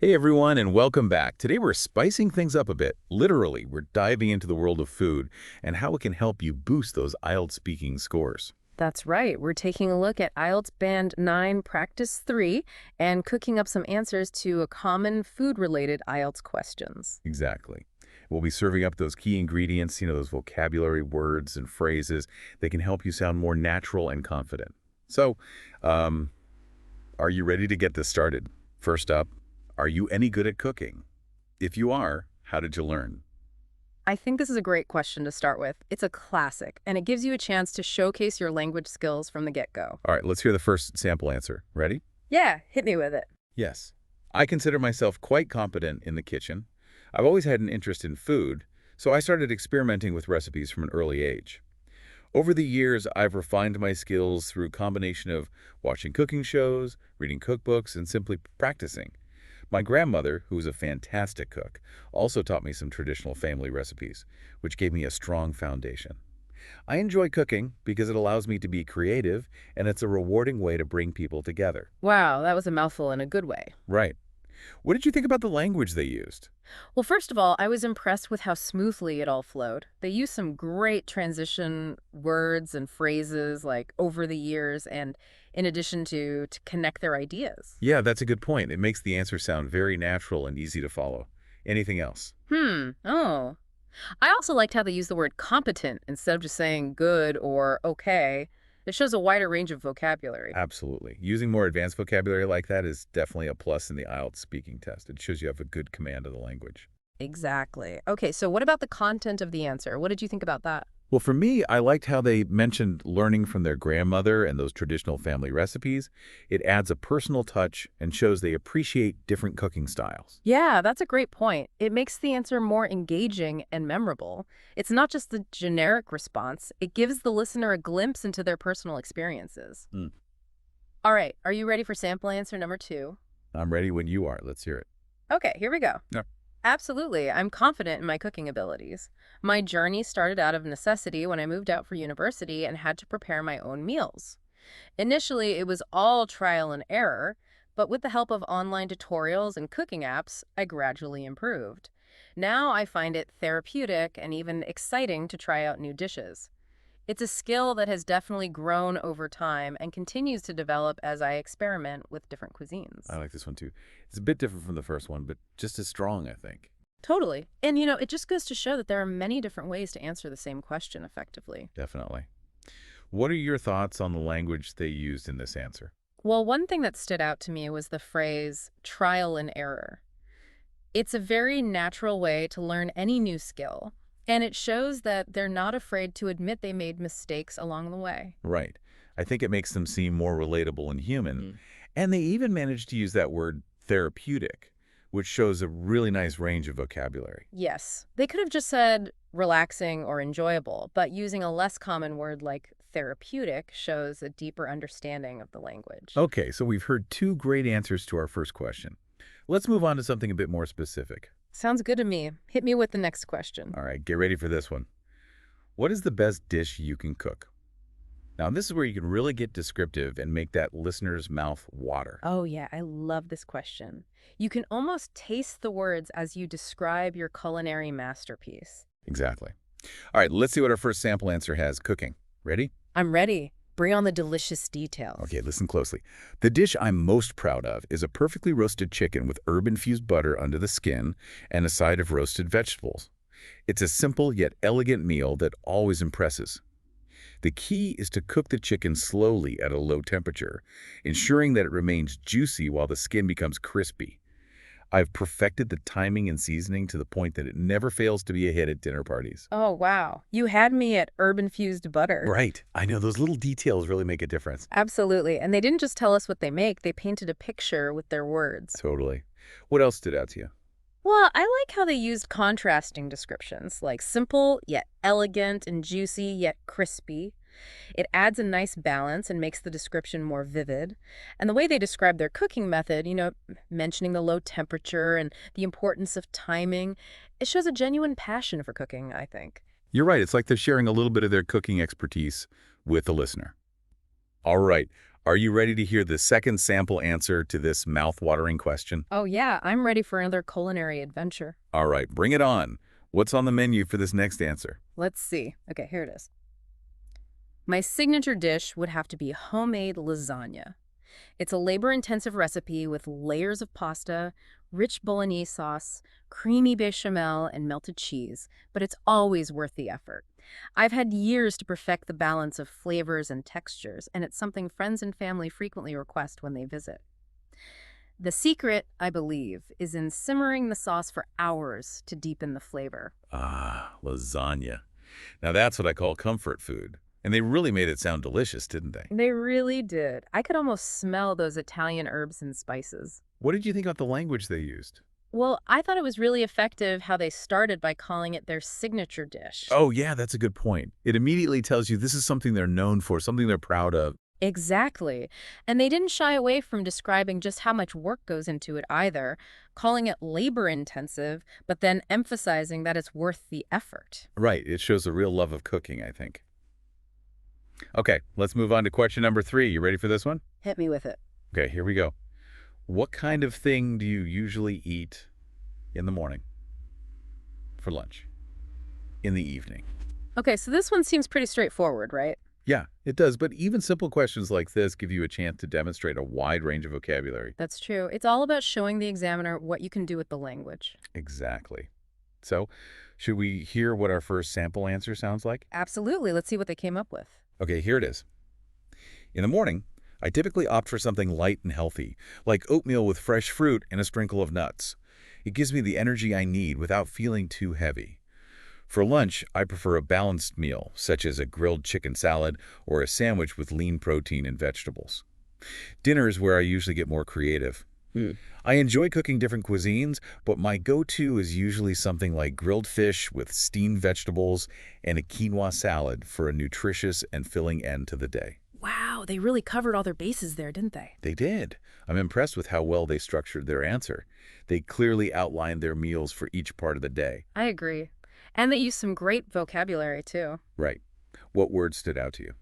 Hey everyone, and welcome back. Today we're spicing things up a bit. Literally, we're diving into the world of food and how it can help you boost those IELTS speaking scores. That's right. We're taking a look at IELTS Band 9 Practice 3 and cooking up some answers to a common food-related IELTS questions. Exactly. We'll be serving up those key ingredients, those vocabulary words and phrases that can help you sound more natural and confident. So, um, are you ready to get this started? First up, are you any good at cooking? If you are, how did you learn? I think this is a great question to start with. It's a classic, and it gives you a chance to showcase your language skills from the get-go. All right, let's hear the first sample answer. Ready? Yeah, hit me with it. Yes. I consider myself quite competent in the kitchen. I've always had an interest in food, so I started experimenting with recipes from an early age. Over the years, I've refined my skills through a combination of watching cooking shows, reading cookbooks, and simply practicing. My grandmother, who was a fantastic cook, also taught me some traditional family recipes, which gave me a strong foundation. I enjoy cooking because it allows me to be creative, and it's a rewarding way to bring people together. Wow, that was a mouthful in a good way. Right. What did you think about the language they used? Well, first of all, I was impressed with how smoothly it all flowed. They used some great transition words and phrases like over the years and in addition to connect their ideas. Yeah, that's a good point. It makes the answer sound very natural and easy to follow. Anything else? Oh. I also liked how they used the word competent instead of just saying good or okay. It shows a wider range of vocabulary. Absolutely. Using more advanced vocabulary like that is definitely a plus in the IELTS speaking test. It shows you have a good command of the language. Exactly. Okay, so what about the content of the answer? What did you think about that? Well, for me, I liked how they mentioned learning from their grandmother and those traditional family recipes. It adds a personal touch and shows they appreciate different cooking styles. Yeah, that's a great point. It makes the answer more engaging and memorable. It's not just the generic response, it gives the listener a glimpse into their personal experiences. Hmm. All right, are you ready for sample answer number 2? I'm ready when you are. Let's hear it. Okay, here we go. Yeah. Absolutely. I'm confident in my cooking abilities. My journey started out of necessity when I moved out for university and had to prepare my own meals. Initially, it was all trial and error, but with the help of online tutorials and cooking apps, I gradually improved. Now I find it therapeutic and even exciting to try out new dishes. It's a skill that has definitely grown over time and continues to develop as I experiment with different cuisines. I like this one too. It's a bit different from the first one, but just as strong, I think. Totally. And it just goes to show that there are many different ways to answer the same question effectively. Definitely. What are your thoughts on the language they used in this answer? Well, one thing that stood out to me was the phrase trial and error. It's a very natural way to learn any new skill, and it shows that they're not afraid to admit they made mistakes along the way. Right. I think it makes them seem more relatable and human. And they even managed to use that word therapeutic, which shows a really nice range of vocabulary. Yes, they could have just said relaxing or enjoyable, but using a less common word like therapeutic shows a deeper understanding of the language. Okay, so we've heard two great answers to our first question. Let's move on to something a bit more specific. Sounds good to me. Hit me with the next question. All right, get ready for this one. What is the best dish you can cook? Now, this is where you can really get descriptive and make that listener's mouth water. Oh, yeah, I love this question. You can almost taste the words as you describe your culinary masterpiece. Exactly. All right, let's see what our first sample answer has. Cooking. Ready? I'm ready. Bring on the delicious details. Okay, listen closely. The dish I'm most proud of is a perfectly roasted chicken with herb-infused butter under the skin and a side of roasted vegetables. It's a simple yet elegant meal that always impresses. The key is to cook the chicken slowly at a low temperature, ensuring that it remains juicy while the skin becomes crispy. I've perfected the timing and seasoning to the point that it never fails to be a hit at dinner parties. Oh, wow. You had me at herb-infused butter. Right. I know those little details really make a difference. Absolutely. And they didn't just tell us what they make, they painted a picture with their words. Totally. What else stood out to you? Well, I like how they used contrasting descriptions, like simple yet elegant and juicy yet crispy. It adds a nice balance and makes the description more vivid. And the way they describe their cooking method, mentioning the low temperature and the importance of timing, it shows a genuine passion for cooking, I think. You're right. It's like they're sharing a little bit of their cooking expertise with the listener. All right. Are you ready to hear the second sample answer to this mouth-watering question? Oh, yeah, I'm ready for another culinary adventure. All right, bring it on. What's on the menu for this next answer? Let's see. Okay, here it is. My signature dish would have to be homemade lasagna. It's a labor-intensive recipe with layers of pasta, rich bolognese sauce, creamy bechamel, and melted cheese, but it's always worth the effort. I've had years to perfect the balance of flavors and textures, and it's something friends and family frequently request when they visit. The secret, I believe, is in simmering the sauce for hours to deepen the flavor. Ah, lasagna. Now that's what I call comfort food. And they really made it sound delicious, didn't they? They really did. I could almost smell those Italian herbs and spices. What did you think about the language they used? Well, I thought it was really effective how they started by calling it their signature dish. Oh, yeah, that's a good point. It immediately tells you this is something they're known for, something they're proud of. Exactly. And they didn't shy away from describing just how much work goes into it either, calling it labor intensive, but then emphasizing that it's worth the effort. Right, it shows a real love of cooking, I think. Okay, let's move on to question number 3. You ready for this one? Hit me with it. Okay, here we go. What kind of thing do you usually eat in the morning for lunch, in the evening? Okay, so this one seems pretty straightforward, right? Yeah, it does, but even simple questions like this give you a chance to demonstrate a wide range of vocabulary. That's true. It's all about showing the examiner what you can do with the language. Exactly. So, should we hear what our first sample answer sounds like? Absolutely. Let's see what they came up with. Okay, here it is. In the morning, I typically opt for something light and healthy, like oatmeal with fresh fruit and a sprinkle of nuts. It gives me the energy I need without feeling too heavy. For lunch, I prefer a balanced meal, such as a grilled chicken salad or a sandwich with lean protein and vegetables. Dinner is where I usually get more creative. I enjoy cooking different cuisines, but my go-to is usually something like grilled fish with steamed vegetables and a quinoa salad for a nutritious and filling end to the day. Wow, they really covered all their bases there, didn't they? They did. I'm impressed with how well they structured their answer. They clearly outlined their meals for each part of the day. I agree. And they used some great vocabulary, too. Right. What words stood out to you?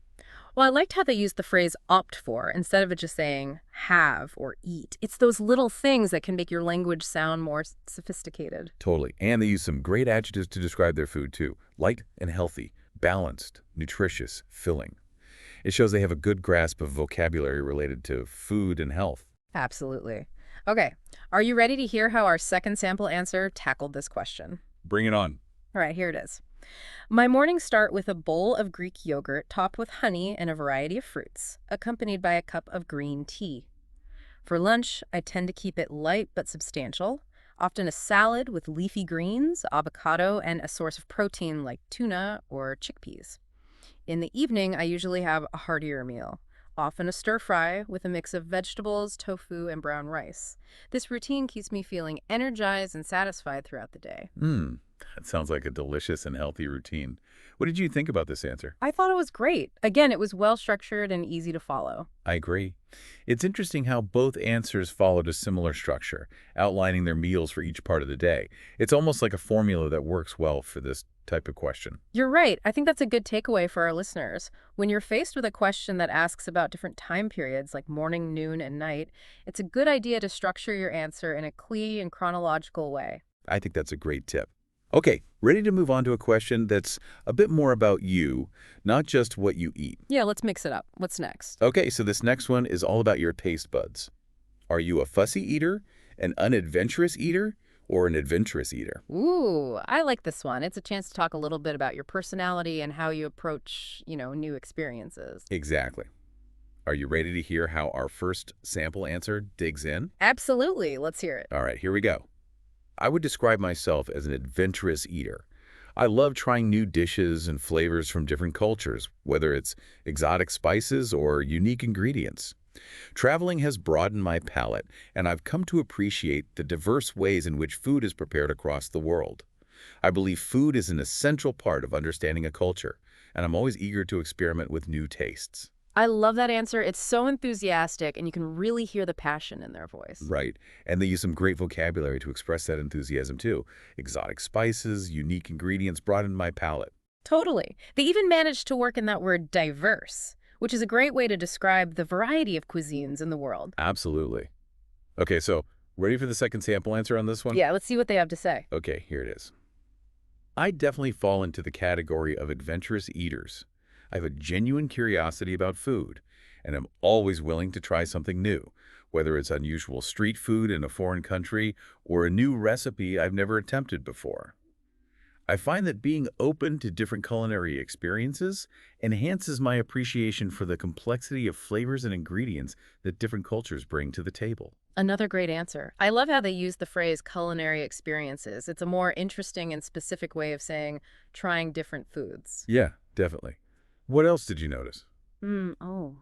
Well, I liked how they used the phrase opt for instead of it just saying have or eat. It's those little things that can make your language sound more sophisticated. Totally. And they used some great adjectives to describe their food, too. Light and healthy, balanced, nutritious, filling. It shows they have a good grasp of vocabulary related to food and health. Absolutely. Okay, are you ready to hear how our second sample answer tackled this question? Bring it on. All right, here it is. My mornings start with a bowl of Greek yogurt topped with honey and a variety of fruits, accompanied by a cup of green tea. For lunch, I tend to keep it light but substantial, often a salad with leafy greens, avocado, and a source of protein like tuna or chickpeas. In the evening, I usually have a heartier meal, often a stir-fry with a mix of vegetables, tofu, and brown rice. This routine keeps me feeling energized and satisfied throughout the day. That sounds like a delicious and healthy routine. What did you think about this answer? I thought it was great. Again, it was well-structured and easy to follow. I agree. It's interesting how both answers followed a similar structure, outlining their meals for each part of the day. It's almost like a formula that works well for this type of question. You're right. I think that's a good takeaway for our listeners. When you're faced with a question that asks about different time periods like morning, noon, and night, it's a good idea to structure your answer in a clear and chronological way. I think that's a great tip. Okay, ready to move on to a question that's a bit more about you, not just what you eat. Yeah, let's mix it up. What's next? Okay, so this next one is all about your taste buds. Are you a fussy eater, an unadventurous eater, or an adventurous eater? Ooh, I like this one. It's a chance to talk a little bit about your personality and how you approach, new experiences. Exactly. Are you ready to hear how our first sample answer digs in? Absolutely. Let's hear it. All right, here we go. I would describe myself as an adventurous eater. I love trying new dishes and flavors from different cultures, whether it's exotic spices or unique ingredients. Traveling has broadened my palate, and I've come to appreciate the diverse ways in which food is prepared across the world. I believe food is an essential part of understanding a culture, and I'm always eager to experiment with new tastes. I love that answer. It's so enthusiastic, and you can really hear the passion in their voice. Right, and they use some great vocabulary to express that enthusiasm too. Exotic spices, unique ingredients broaden my palate. Totally. They even managed to work in that word diverse, which is a great way to describe the variety of cuisines in the world. Absolutely. Okay, so ready for the second sample answer on this one? Yeah, let's see what they have to say. Okay, here it is. I definitely fall into the category of adventurous eaters. I have a genuine curiosity about food, and I'm always willing to try something new, whether it's unusual street food in a foreign country or a new recipe I've never attempted before. I find that being open to different culinary experiences enhances my appreciation for the complexity of flavors and ingredients that different cultures bring to the table. Another great answer. I love how they use the phrase culinary experiences. It's a more interesting and specific way of saying trying different foods. Yeah, definitely. What else did you notice? Oh.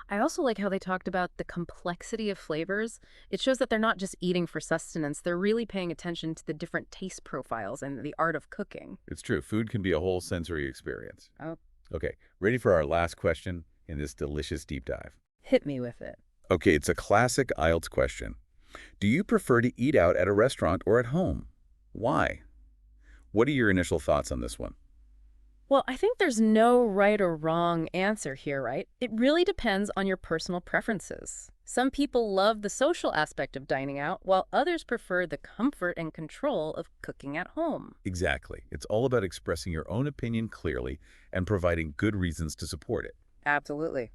I also like how they talked about the complexity of flavors. It shows that they're not just eating for sustenance, they're really paying attention to the different taste profiles and the art of cooking. It's true. Food can be a whole sensory experience. Oh, Okay, ready for our last question in this delicious deep dive? hit me with it. Okay, it's a classic IELTS question. Do you prefer to eat out at a restaurant or at home? Why? What are your initial thoughts on this one? Well, I think there's no right or wrong answer here, right? It really depends on your personal preferences. Some people love the social aspect of dining out, while others prefer the comfort and control of cooking at home. Exactly. It's all about expressing your own opinion clearly and providing good reasons to support it. Absolutely.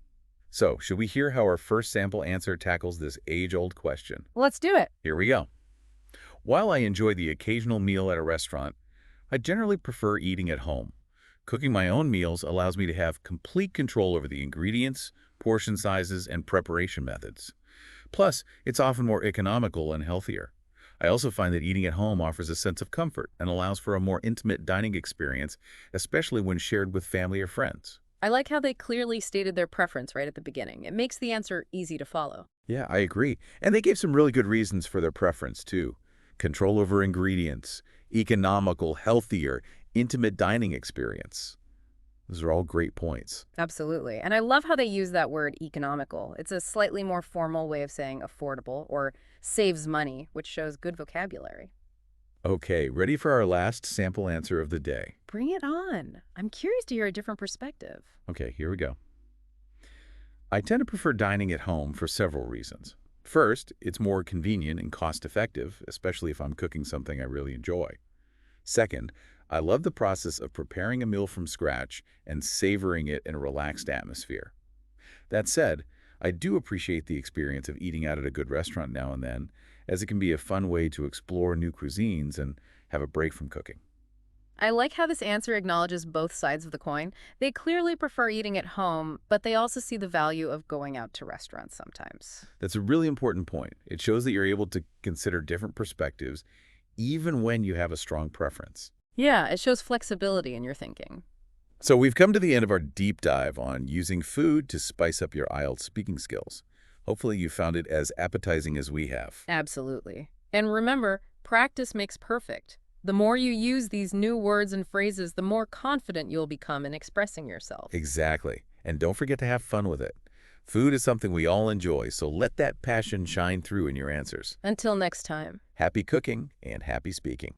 So, should we hear how our first sample answer tackles this age-old question? Let's do it. Here we go. While I enjoy the occasional meal at a restaurant, I generally prefer eating at home. Cooking my own meals allows me to have complete control over the ingredients, portion sizes, and preparation methods. Plus, it's often more economical and healthier. I also find that eating at home offers a sense of comfort and allows for a more intimate dining experience, especially when shared with family or friends. I like how they clearly stated their preference right at the beginning. It makes the answer easy to follow. Yeah, I agree. And they gave some really good reasons for their preference, too. Control over ingredients, economical, healthier, intimate dining experience. Those are all great points. Absolutely. And I love how they use that word economical. It's a slightly more formal way of saying affordable or saves money, which shows good vocabulary. Okay, ready for our last sample answer of the day. Bring it on. I'm curious to hear a different perspective. Okay, here we go. I tend to prefer dining at home for several reasons. First, it's more convenient and cost-effective, especially if I'm cooking something I really enjoy. Second, I love the process of preparing a meal from scratch and savoring it in a relaxed atmosphere. That said, I do appreciate the experience of eating out at a good restaurant now and then, as it can be a fun way to explore new cuisines and have a break from cooking. I like how this answer acknowledges both sides of the coin. They clearly prefer eating at home, but they also see the value of going out to restaurants sometimes. That's a really important point. It shows that you're able to consider different perspectives even when you have a strong preference. Yeah, it shows flexibility in your thinking. So we've come to the end of our deep dive on using food to spice up your IELTS speaking skills. Hopefully you found it as appetizing as we have. Absolutely. And remember, practice makes perfect. The more you use these new words and phrases, the more confident you'll become in expressing yourself. Exactly. And don't forget to have fun with it. Food is something we all enjoy, so let that passion shine through in your answers. Until next time. Happy cooking and happy speaking.